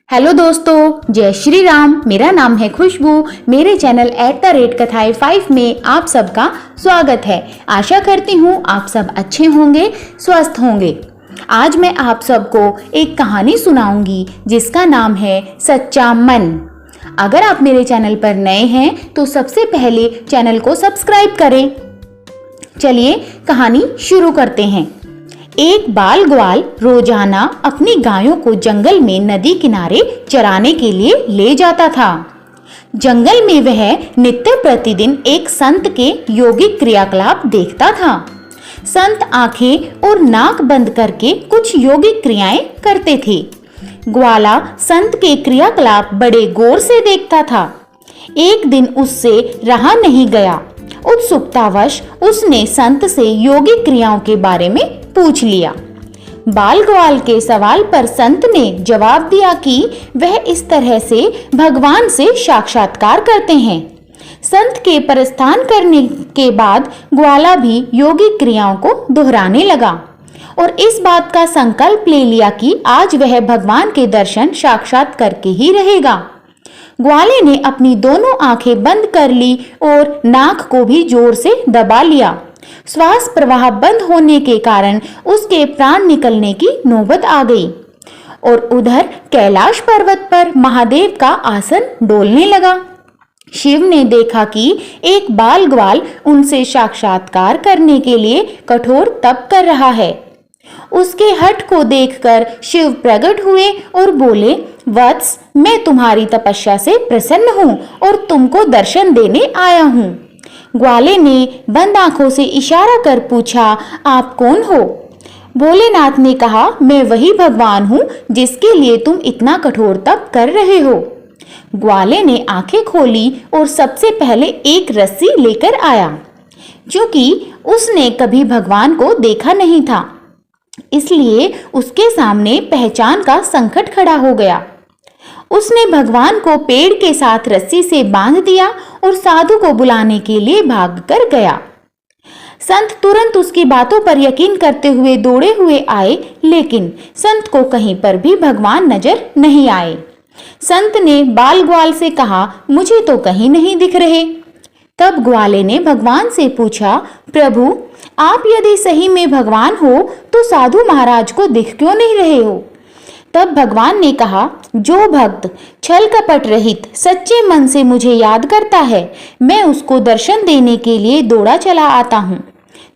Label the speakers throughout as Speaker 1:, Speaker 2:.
Speaker 1: Hello दोस्तों, जय श्री राम। मेरा नाम है खुशबू। मेरे चैनल @कथाएं 5 में आप सबका स्वागत है। आशा करती हूँ आप सब अच्छे होंगे, स्वस्थ होंगे। आज मैं आप सबको एक कहानी सुनाऊंगी जिसका नाम है सच्चा मन। अगर आप मेरे चैनल पर नए हैं तो सबसे पहले चैनल को सब्सक्राइब करें। चलिए कहानी शुरू करते हैं। एक बाल ग्वाल रोजाना अपनी गायों को जंगल में नदी किनारे चराने के लिए ले जाता था। जंगल में वह नित्य प्रतिदिन एक संत के योगिक क्रियाकलाप देखता था। संत आंखें और नाक बंद करके कुछ योगिक क्रियाएं करते थे। ग्वाला संत के क्रियाकलाप बड़े गौर से देखता था। एक दिन उससे रहा नहीं गया। उत्सुकतावश उसने संत से योगिक क्रियाओं के बारे में पूछ लिया। बाल ग्वाल के सवाल पर संत ने जवाब दिया कि वह इस तरह से भगवान से साक्षात्कार करते हैं। संत के प्रस्थान करने के बाद ग्वाला भी योगिक क्रियाओं को दोहराने लगा और इस बात का संकल्प ले लिया कि आज वह भगवान के दर्शन साक्षात करके ही रहेगा। ग्वाले ने अपनी दोनों आंखें बंद कर ली और नाक को भी जोर से दबा लिया। श्वास प्रवाह बंद होने के कारण उसके प्राण निकलने की नौबत आ गई और उधर कैलाश पर्वत पर महादेव का आसन डोलने लगा। शिव ने देखा कि एक बाल ग्वाल उनसे साक्षात्कार करने के लिए कठोर तप कर रहा है। उसके हठ को देखकर शिव प्रकट हुए और बोले, वत्स, मैं तुम्हारी तपस्या से प्रसन्न हूँ और तुमको दर्शन देने आया हूँ। ग्वाले ने बंद आंखों से इशारा कर पूछा, आप कौन हो? भोलेनाथ ने कहा, मैं वही भगवान हूँ जिसके लिए तुम इतना कठोर तप कर रहे हो। ग्वाले ने आंखें खोली और सबसे पहले एक रस्सी लेकर आया। क्योंकि उसने कभी भगवान को देखा नहीं था, इसलिए उसके सामने पहचान का संकट खड़ा हो गया। उसने भगवान को पेड़ के साथ रस्सी से बांध दिया और साधु को बुलाने के लिए भागकर गया। संत तुरंत उसकी बातों पर यकीन करते हुए दौड़े हुए आए, लेकिन संत को कहीं पर भी भगवान नजर नहीं आए। संत ने बाल ग्वाल से कहा, मुझे तो कहीं नहीं दिख रहे। तब ग्वाले ने भगवान से पूछा, प्रभु, आप यदि सही में भगवान हो तो साधु महाराज को दिख क्यों नहीं रहे हो? तब भगवान ने कहा, जो भक्त छल कपट रहित सच्चे मन से मुझे याद करता है, मैं उसको दर्शन देने के लिए दौड़ा चला आता हूँ।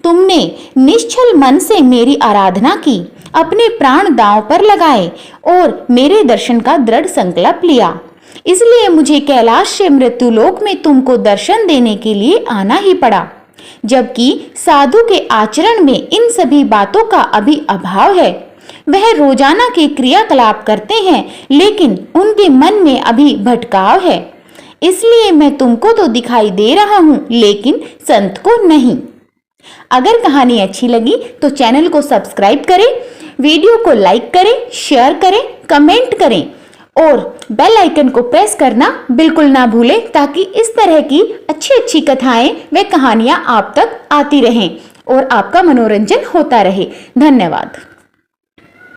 Speaker 1: तुमने निश्चल मन से मेरी आराधना की, अपने प्राण दांव पर लगाए और मेरे दर्शन का दृढ़ संकल्प लिया, इसलिए मुझे कैलाश से मृत्युलोक में तुमको दर्शन देने के लिए आना ही पड़ा। जबकि साधु के आचरण में इन सभी बातों का अभी अभाव है। वह रोजाना के क्रियाकलाप करते हैं, लेकिन उनके मन में अभी भटकाव है। इसलिए मैं तुमको तो दिखाई दे रहा हूँ, लेकिन संत को नहीं। अगर कहानी अच्छी लगी तो चैनल को सब्सक्राइब करें, वीडियो को लाइक करें, शेयर करें, कमेंट करें और बेल आइकन को प्रेस करना बिल्कुल ना भूलें, ताकि इस तरह की अच्छी कथाएं व कहानियां आप तक आती रहें और आपका मनोरंजन होता रहे। धन्यवाद।